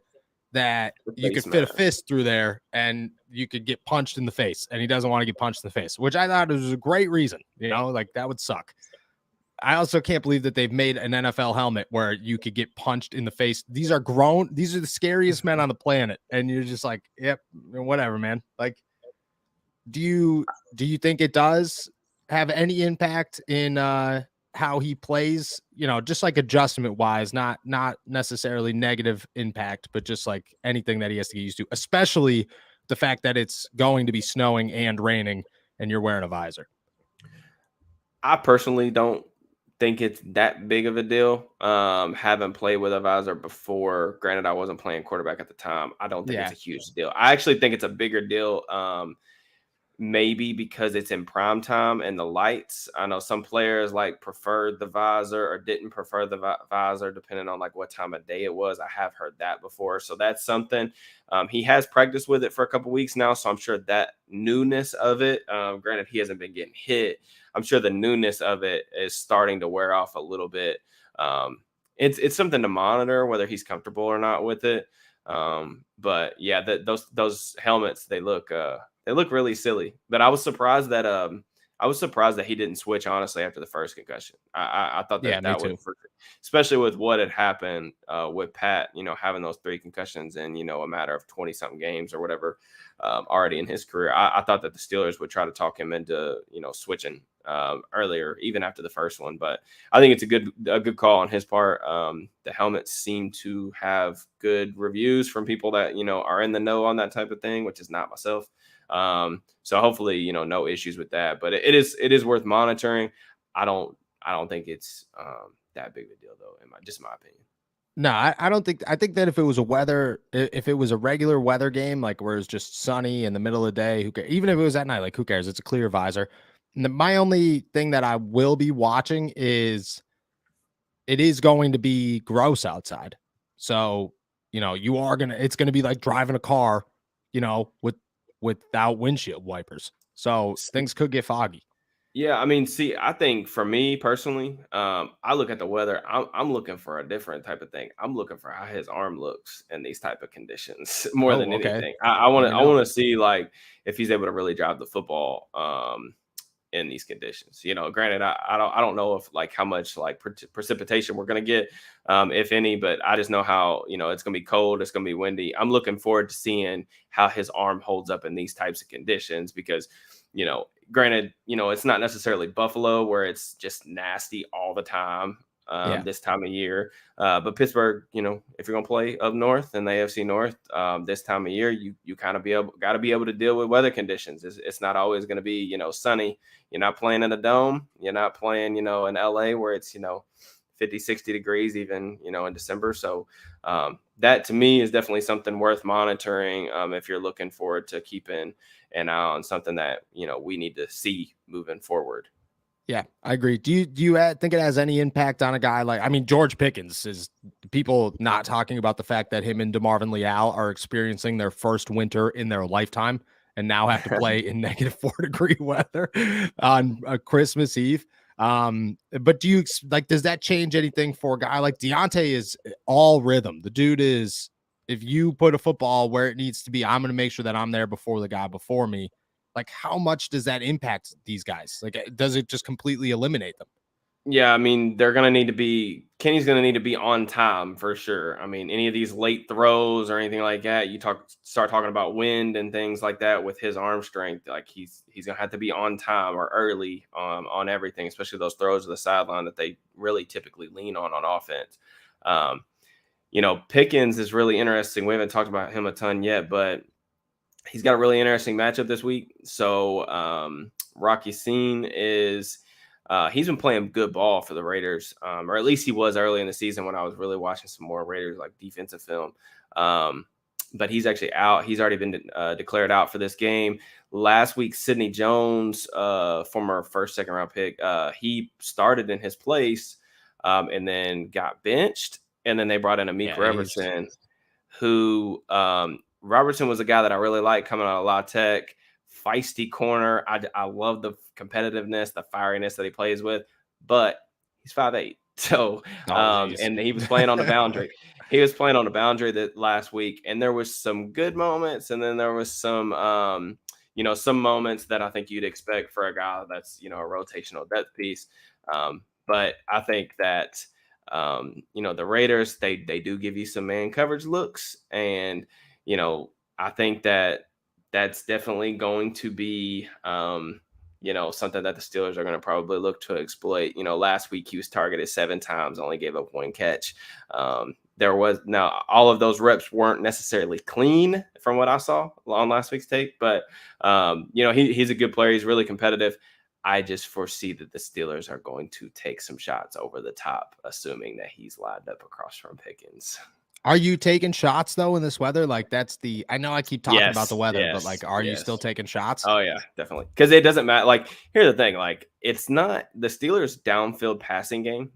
that you could fit a fist through there and you could get punched in the face, and he doesn't want to get punched in the face, which I thought was a great reason. Like, that would suck. I also can't believe that they've made an NFL helmet where you could get punched in the face. These are the scariest men on the planet, and you're just like, yep, whatever, man. Like, Do you think it does have any impact in how he plays? You know, just like adjustment wise, not necessarily negative impact, but just like anything that he has to get used to, especially the fact that it's going to be snowing and raining and you're wearing a visor. I personally don't think it's that big of a deal. Having played with a visor before, granted, I wasn't playing quarterback at the time. I don't think it's Yeah. a huge deal. I actually think it's a bigger deal. Maybe because it's in prime time and the lights. I know some players like preferred the visor or didn't prefer the visor depending on like what time of day it was. I have heard that before, so that's something. He has practiced with it for a couple weeks now, so I'm sure that newness of it. Granted, he hasn't been getting hit. I'm sure the newness of it is starting to wear off a little bit. It's something to monitor whether he's comfortable or not with it. But yeah, those helmets they look really silly. But I was surprised that he didn't switch honestly after the first concussion. I thought Yeah, me that would, too. especially with what had happened with Pat, having those 3 concussions in a matter of 20 something games or whatever already in his career. I thought that the Steelers would try to talk him into switching earlier, even after the first one. But I think it's a good call on his part. The helmets seem to have good reviews from people that are in the know on that type of thing, which is not myself. So hopefully no issues with that. But it is worth monitoring. I don't think it's that big of a deal though, in my opinion. No, I don't think. I think that if it was a regular weather game, like where it's just sunny in the middle of the day, who cares? Even if it was at night, like who cares? It's a clear visor. My only thing that I will be watching is it is going to be gross outside. So, it's going to be like driving a car, without windshield wipers. So things could get foggy. Yeah, I mean, see, I think for me personally, I look at the weather. I'm looking for a different type of thing. I'm looking for how his arm looks in these type of conditions more than Oh, okay. anything. I want Let me to I know. want to see like if he's able to really drive the football in these conditions. Granted, I don't know if like how much like precipitation we're gonna get, if any, but I just know how it's gonna be cold, it's gonna be windy. I'm looking forward to seeing how his arm holds up in these types of conditions because granted, it's not necessarily Buffalo where it's just nasty all the time. Yeah. This time of year, but Pittsburgh, if you're gonna play up north in the AFC North, this time of year, you kind of got to be able to deal with weather conditions. It's not always going to be sunny. You're not playing in a dome. You're not playing in LA where it's 50, 60 degrees even in December. So that to me is definitely something worth monitoring if you're looking forward to keeping an eye on something that we need to see moving forward. Yeah, I agree. Do you think it has any impact on a guy like, I mean, George Pickens? Is people not talking about the fact that him and DeMarvin Leal are experiencing their first winter in their lifetime and now have to play in -4-degree weather on Christmas Eve? But do you like, does that change anything for a guy like Deontay? Is all rhythm. The dude is, if you put a football where it needs to be, I'm going to make sure that I'm there before the guy before me. Like, how much does that impact these guys? Like, does it just completely eliminate them? Yeah, I mean, Kenny's going to need to be on time for sure. I mean, any of these late throws or anything like that, start talking about wind and things like that with his arm strength. Like he's going to have to be on time or early on everything, especially those throws to the sideline that they really typically lean on offense. Pickens is really interesting. We haven't talked about him a ton yet, but he's got a really interesting matchup this week. So Rocky Scene is he's been playing good ball for the Raiders, or at least he was early in the season when I was really watching some more Raiders like defensive film. But he's actually out. He's already been declared out for this game. Last week, Sidney Jones, former second round pick, he started in his place and then got benched. And then they brought in Amik Robertson, who Robertson was a guy that I really liked coming out of La Tech. Feisty corner. I love the competitiveness, the fieriness that he plays with, but he's 5'8". So, and he was playing on the boundary. He was playing on the boundary that last week, and there was some good moments, and then there was some, some moments that I think you'd expect for a guy that's, a rotational depth piece. But I think that, the Raiders, they do give you some man coverage looks, and, I think that that's definitely going to be, something that the Steelers are going to probably look to exploit. Last week he was targeted 7 times, only gave up 1 catch. Now all of those reps weren't necessarily clean from what I saw on last week's tape, but he's a good player. He's really competitive. I just foresee that the Steelers are going to take some shots over the top, assuming that he's lined up across from Pickens. Are you taking shots though in this weather? Like I know I keep talking about the weather, but like, are you still taking shots? Oh yeah, definitely. Because it doesn't matter. Like, here's the thing. Like, it's not the Steelers' downfield passing game.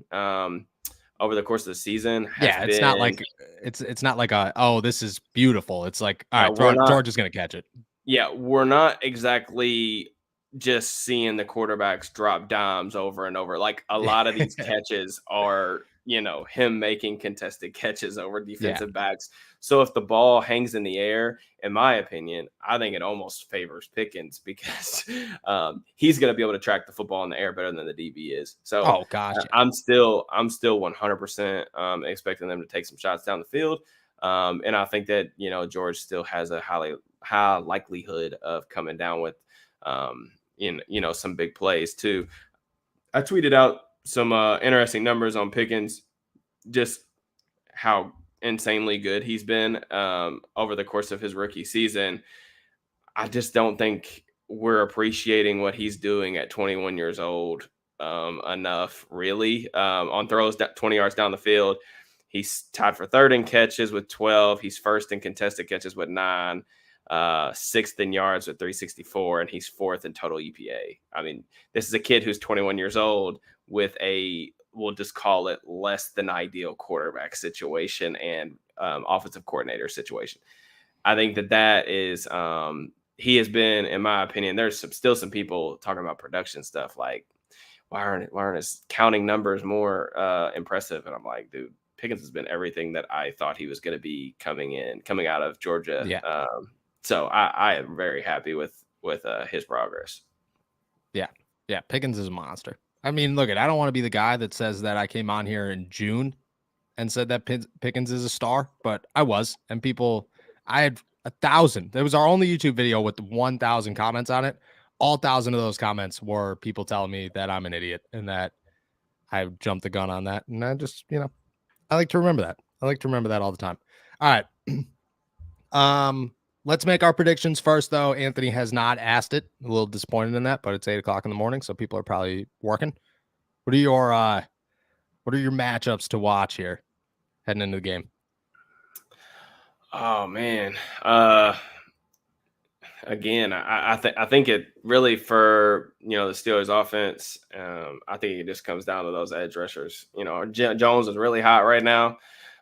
Over the course of the season, it's not like this is beautiful. It's like, all right, George is going to catch it. Yeah, we're not exactly just seeing the quarterbacks drop dimes over and over. Like, a lot of these catches are, him making contested catches over defensive backs. So if the ball hangs in the air, in my opinion, I think it almost favors Pickens because he's going to be able to track the football in the air better than the DB is. So I'm still 100% expecting them to take some shots down the field. And I think that, George still has a high likelihood of coming down with, some big plays too. I tweeted out some interesting numbers on Pickens, just how insanely good he's been over the course of his rookie season. I just don't think we're appreciating what he's doing at 21 years old enough, really. On throws 20 yards down the field, he's tied for 3rd in catches with 12. He's 1st in contested catches with 9. 6th in yards with 364, and he's 4th in total EPA. I mean, this is a kid who's 21 years old with we'll just call it less than ideal quarterback situation and offensive coordinator situation. I think that is he has been, in my opinion, there's still some people talking about production stuff like why aren't his counting numbers more impressive? And I'm like, dude, Pickens has been everything that I thought he was going to be coming out of Georgia. Yeah. So I am very happy with his progress. Yeah. Pickens is a monster. I mean, look, I don't want to be the guy that says that I came on here in June and said that Pickens is a star, but I was. And I had 1,000. It was our only YouTube video with 1,000 comments on it. All 1,000 of those comments were people telling me that I'm an idiot and that I jumped the gun on that. And I just, I like to remember that. I like to remember that all the time. All right. Let's make our predictions first, though. Anthony has not asked it. A little disappointed in that, but it's 8:00 in the morning, so people are probably working. What are your matchups to watch here heading into the game? Oh man. Again, I think it really for the Steelers offense. I think it just comes down to those edge rushers. Jones is really hot right now.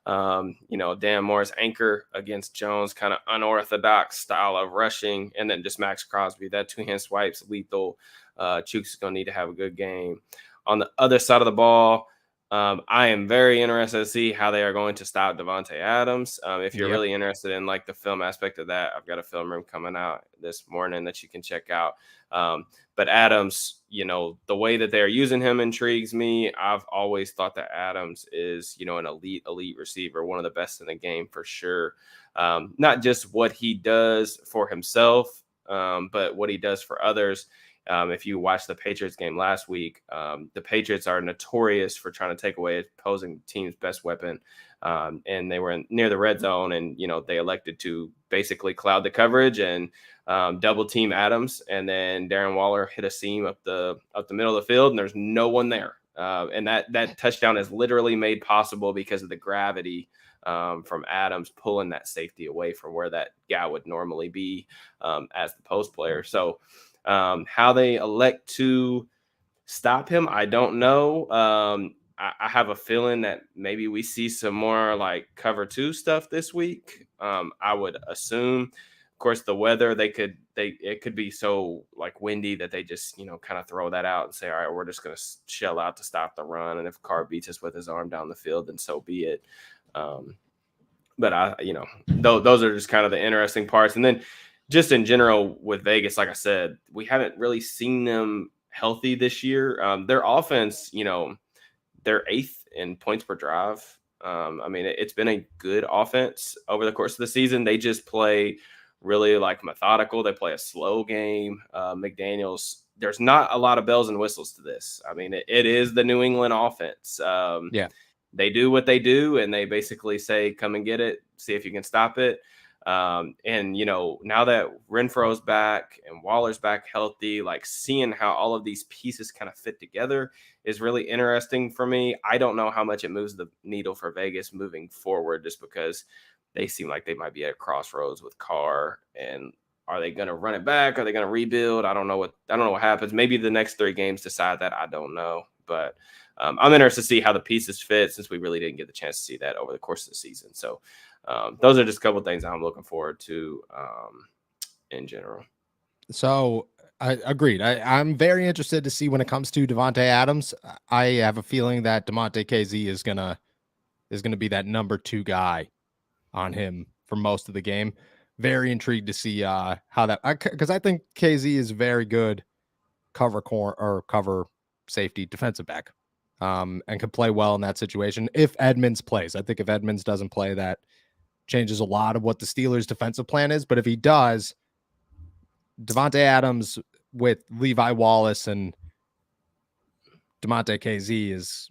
Dan Moore's anchor against Jones, kind of unorthodox style of rushing, and then just Max Crosby. That 2-hand swipe's lethal. Chooks is going to need to have a good game. On the other side of the ball, I am very interested to see how they are going to stop Devontae Adams. If you're really interested in like the film aspect of that, I've got a film room coming out this morning that you can check out. But Adams, the way that they're using him intrigues me. I've always thought that Adams is, an elite receiver, one of the best in the game for sure. Not just what he does for himself, but what he does for others. If you watched the Patriots game last week, the Patriots are notorious for trying to take away opposing team's best weapon. And they were near the red zone and, they elected to basically cloud the coverage and double team Adams. And then Darren Waller hit a seam up the middle of the field and there's no one there. And that touchdown is literally made possible because of the gravity from Adams pulling that safety away from where that guy would normally be as the post player. So, how they elect to stop him, I don't know. I have a feeling that maybe we see some more like cover 2 stuff this week. I would assume, of course, the weather, it could be so like windy that they just, kind of throw that out and say, all right, we're just going to shell out to stop the run. And if Carr beats us with his arm down the field, then so be it. But those are just kind of the interesting parts. And then just in general with Vegas, like I said, we haven't really seen them healthy this year. Their offense, they're 8th in points per drive. It's been a good offense over the course of the season. They just play really like methodical. They play a slow game. McDaniels, there's not a lot of bells and whistles to this. I mean, it is the New England offense. Yeah. They do what they do, and they basically say, come and get it, see if you can stop it. And, now that Renfro's back and Waller's back healthy, like seeing how all of these pieces kind of fit together is really interesting for me. I don't know how much it moves the needle for Vegas moving forward, just because they seem like they might be at a crossroads with Carr. And are they going to run it back? Are they going to rebuild? I don't know what happens. Maybe the next 3 games decide that. I don't know. But I'm interested to see how the pieces fit, since we really didn't get the chance to see that over the course of the season. So those are just a couple of things I'm looking forward to in general. So I agreed. I'm very interested to see when it comes to Devontae Adams. I have a feeling that Demonte KZ is gonna be that number 2 guy on him for most of the game. Very intrigued to see how that, because I think KZ is very good cover safety defensive back, and can play well in that situation if Edmonds plays. I think if Edmonds doesn't play, that changes a lot of what the Steelers' defensive plan is. But if he does, Devontae Adams with Levi Wallace and Demonte KZ is,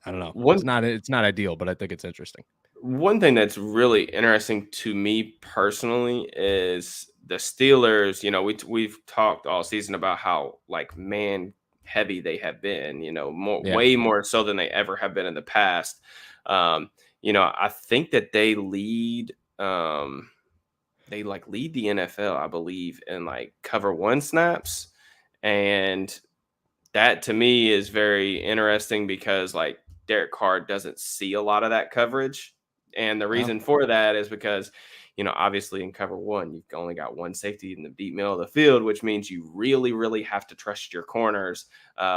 I don't know. It's not ideal, but I think it's interesting. One thing that's really interesting to me personally is the Steelers. We've talked all season about how like man heavy they have been, way more so than they ever have been in the past. I think that they lead lead the NFL, I believe, in like cover 1 snaps. And that to me is very interesting, because like Derek Carr doesn't see a lot of that coverage. And the reason for that is because, obviously in cover 1, you've only got 1 safety in the deep middle of the field, which means you really, really have to trust your corners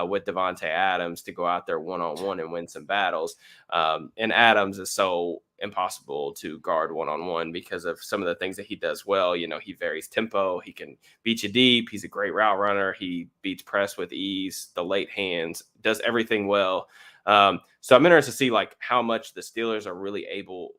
with Devontae Adams to go out there one-on-one and win some battles. And Adams is so impossible to guard one-on-one because of some of the things that he does well. He varies tempo. He can beat you deep. He's a great route runner. He beats press with ease, the late hands, does everything well. So I'm interested to see like how much the Steelers are really able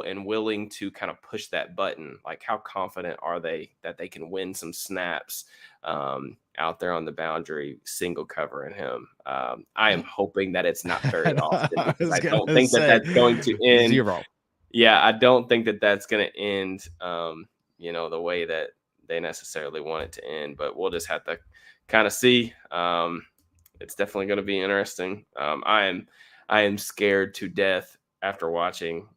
and willing to kind of push that button. Like how confident are they that they can win some snaps out there on the boundary, single covering him. I am hoping that it's not very often. I don't think that's going to end 0. Yeah, I don't think that that's going to end, the way that they necessarily want it to end. But we'll just have to kind of see. It's definitely going to be interesting. I am scared to death after watching,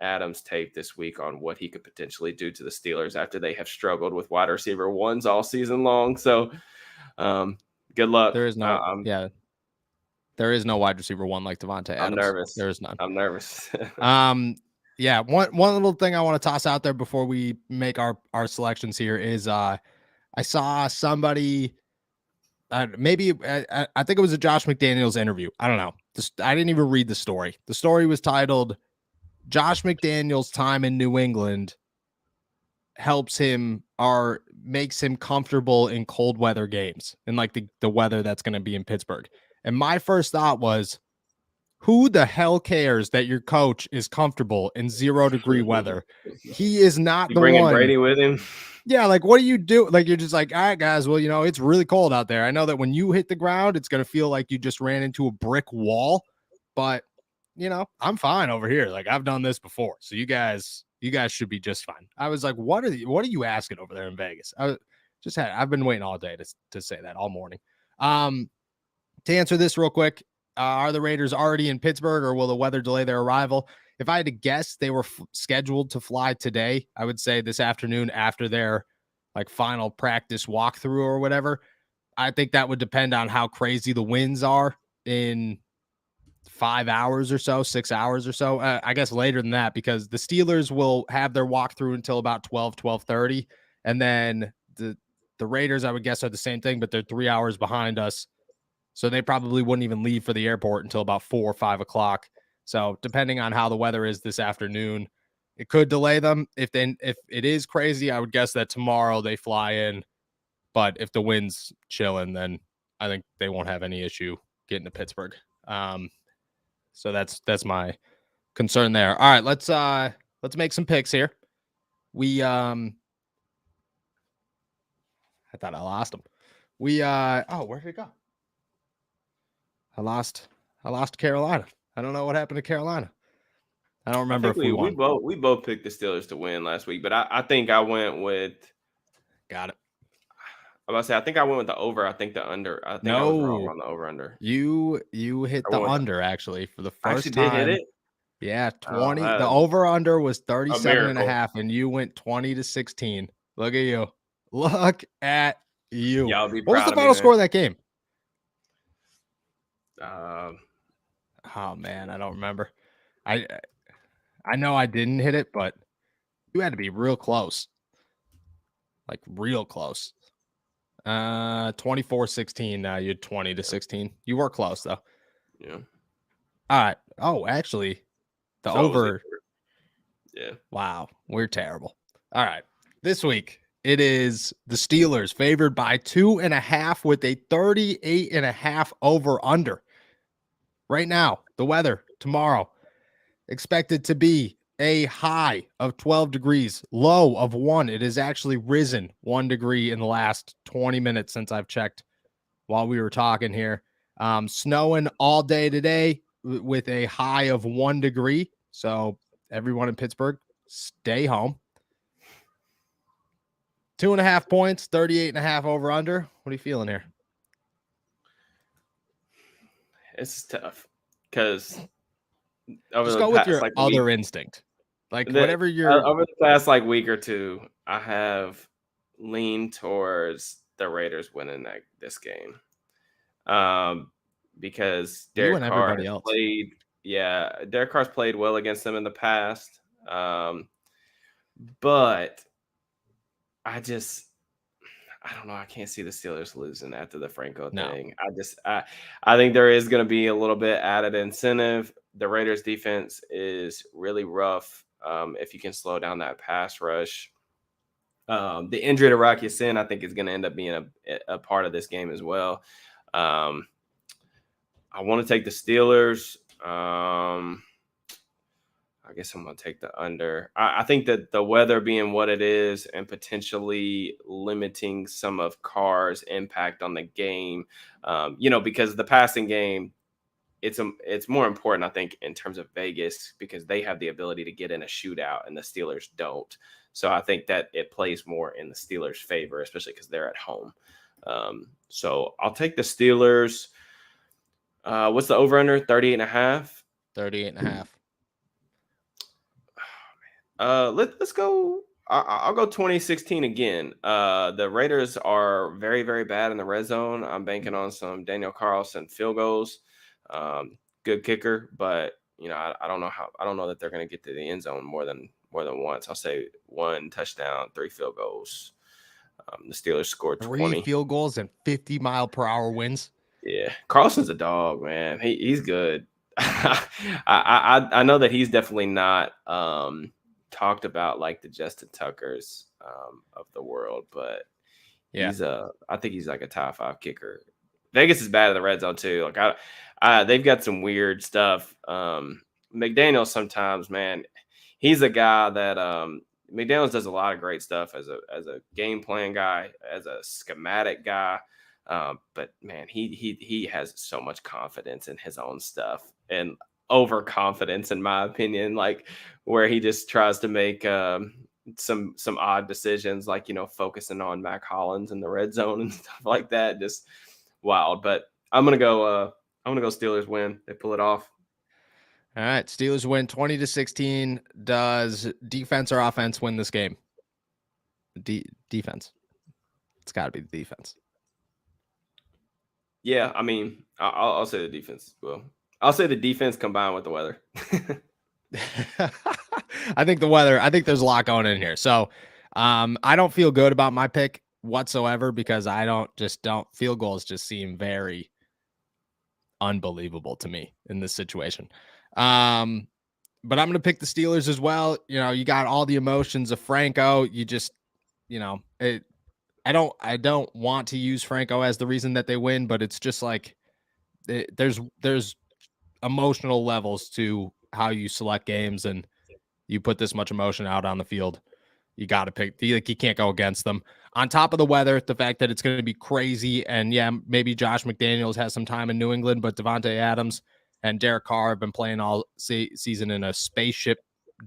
Adams tape this week on what he could potentially do to the Steelers after they have struggled with wide receiver 1s all season long. So good luck. There is no, there is no wide receiver 1 like Devontae Adams. I'm nervous. There is none. I'm nervous. Yeah. One little thing I want to toss out there before we make our selections here is I saw somebody, maybe I think it was a Josh McDaniels interview. I don't know. I didn't even read the story. The story was titled Josh McDaniels' time in New England helps him or makes him comfortable in cold weather games and like the weather that's going to be in Pittsburgh. And my first thought was, who the hell cares that your coach is comfortable in 0-degree weather? He is not the bringing one. Brady with him. Yeah, like what do you do? Like you're just like, all right, guys. Well, it's really cold out there. I know that when you hit the ground, it's gonna feel like you just ran into a brick wall. But I'm fine over here. Like I've done this before, so you guys should be just fine. I was like, what are you asking over there in Vegas? I've been waiting all day to say that all morning. To answer this real quick. Are the Raiders already in Pittsburgh, or will the weather delay their arrival? If I had to guess, they were scheduled to fly today. I would say this afternoon after their final practice walkthrough or whatever. I think that would depend on how crazy the winds are in 5 hours or so, 6 hours or so. I guess later than that, because the Steelers will have their walkthrough until about 12:30. And then the Raiders, I would guess, are the same thing, but they're 3 hours behind us. So they probably wouldn't even leave for the airport until about 4 or 5 o'clock. So depending on how the weather is this afternoon, it could delay them. If it is crazy, I would guess that tomorrow they fly in. But if the wind's chilling, then I think they won't have any issue getting to Pittsburgh. So that's my concern there. All right, let's make some picks here. I thought I lost him. Where did it go? I lost Carolina. I don't know what happened to Carolina. I don't remember if we won. We both picked the Steelers to win last week, but I think I went with. Got it. I was about to say I think I went with the over. I think the under. I think I was wrong on the over under. You hit the under actually for the first time. Did hit it. Yeah, 20. The over under was 37 and a half, and you went 20-16. Look at you. Look at you. Y'all be what was the final score of that game? Oh man, I don't remember. I know I didn't hit it, but you had to be real close. Like real close. 24-16. Now you're 20-16. You were close though. Yeah. All right. Oh, actually, the over. Yeah. Wow, we're terrible. All right. This week it is the Steelers favored by 2.5 with a 38.5 over under. Right now, the weather tomorrow expected to be a high of 12 degrees, low of 1. It has actually risen 1 degree in the last 20 minutes since I've checked while we were talking here. Snowing all day today with a high of 1 degree. So everyone in Pittsburgh, stay home. 2.5 points, 38.5 over under. What are you feeling here? It's tough because just go with your other instinct. Like whatever you're over the past week or two, I have leaned towards the Raiders winning this game. Because Derek Carr played. Yeah, Derek Carr's played well against them in the past. But I don't know. I can't see the Steelers losing after the Franco thing. I think there is going to be a little bit added incentive. The Raiders defense is really rough. If you can slow down that pass rush, the injury to Rocky Sin, I think, is going to end up being a part of this game as well. I want to take the Steelers. I guess I'm going to take the under. I think that the weather being what it is and potentially limiting some of Carr's impact on the game, because the passing game, it's more important, I think, in terms of Vegas because they have the ability to get in a shootout and the Steelers don't. So I think that it plays more in the Steelers' favor, especially because they're at home. So I'll take the Steelers. What's the over-under? 38.5? 38.5. Let's go. I'll go 2016 again. The Raiders are very, very bad in the red zone. I'm banking on some Daniel Carlson field goals. Good kicker, but I don't know that they're going to get to the end zone more than once. I'll say 1 touchdown, 3 field goals. The Steelers scored 20 3 field goals and 50-mile-per-hour winds. Yeah, Carlson's a dog, man. He's good. I know that he's definitely not talked about like the Justin Tuckers of the world, but yeah, I think he's like a top 5 kicker. Vegas is bad in the red zone too. Like they've got some weird stuff. McDaniels sometimes, man, he's a guy that McDaniels does a lot of great stuff as a game plan guy, as a schematic guy. But man, he has so much confidence in his own stuff and overconfidence, in my opinion, like where he just tries to make some odd decisions, like focusing on Mac Hollins in the red zone and stuff like that. Just wild. But I'm gonna go Steelers win. They pull it off. All right, Steelers win 20-16. Does defense or offense win this game? Defense. It's got to be the defense. Yeah, I mean, I'll say the defense. Well, I'll say the defense combined with the weather. I think there's a lot going in here. So I don't feel good about my pick whatsoever because I don't field goals just seem very unbelievable to me in this situation. But I'm going to pick the Steelers as well. You got all the emotions of Franco. You just, I don't want to use Franco as the reason that they win, but it's just like there's emotional levels to how you select games and you put this much emotion out on the field. you got to pick. You can't go against them. On top of the weather, the fact that it's going to be crazy, and yeah, maybe Josh McDaniels has some time in New England, but Devontae Adams and Derek Carr have been playing all season in a spaceship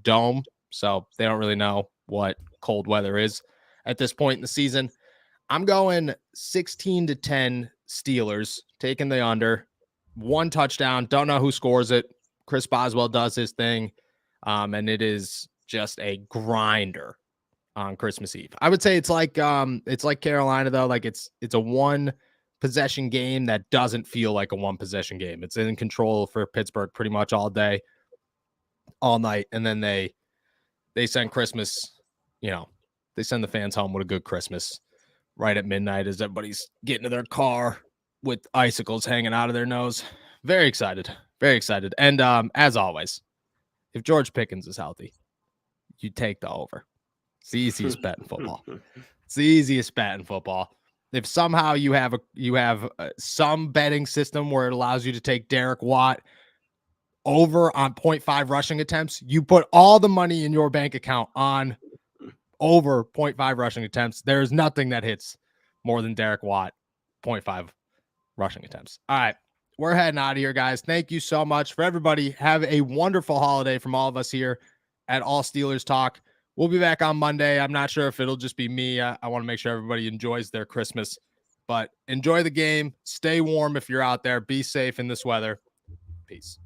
dome, so they don't really know what cold weather is at this point in the season. I'm going 16-10 Steelers, taking the under. 1 touchdown. Don't know who scores it. Chris Boswell does his thing, and it is just a grinder on Christmas Eve. I would say it's like Carolina though. Like it's a 1 possession game that doesn't feel like a 1 possession game. It's in control for Pittsburgh pretty much all day, all night, and then they send Christmas. They send the fans home with a good Christmas right at midnight as everybody's getting to their car with icicles hanging out of their nose. Very excited. Very excited. And as always, if George Pickens is healthy, you take the over. It's the easiest bet in football. It's the easiest bet in football. If somehow you have some betting system where it allows you to take Derek Watt over on 0.5 rushing attempts, you put all the money in your bank account on over 0.5 rushing attempts. There is nothing that hits more than Derek Watt 0.5 rushing attempts. All right, we're heading out of here, guys. Thank you so much for everybody. Have a wonderful holiday from all of us here at All Steelers Talk. We'll be back on Monday. I'm not sure if it'll just be me. I want to make sure everybody enjoys their Christmas, but enjoy the game. Stay warm if you're out there. Be safe in this weather. Peace.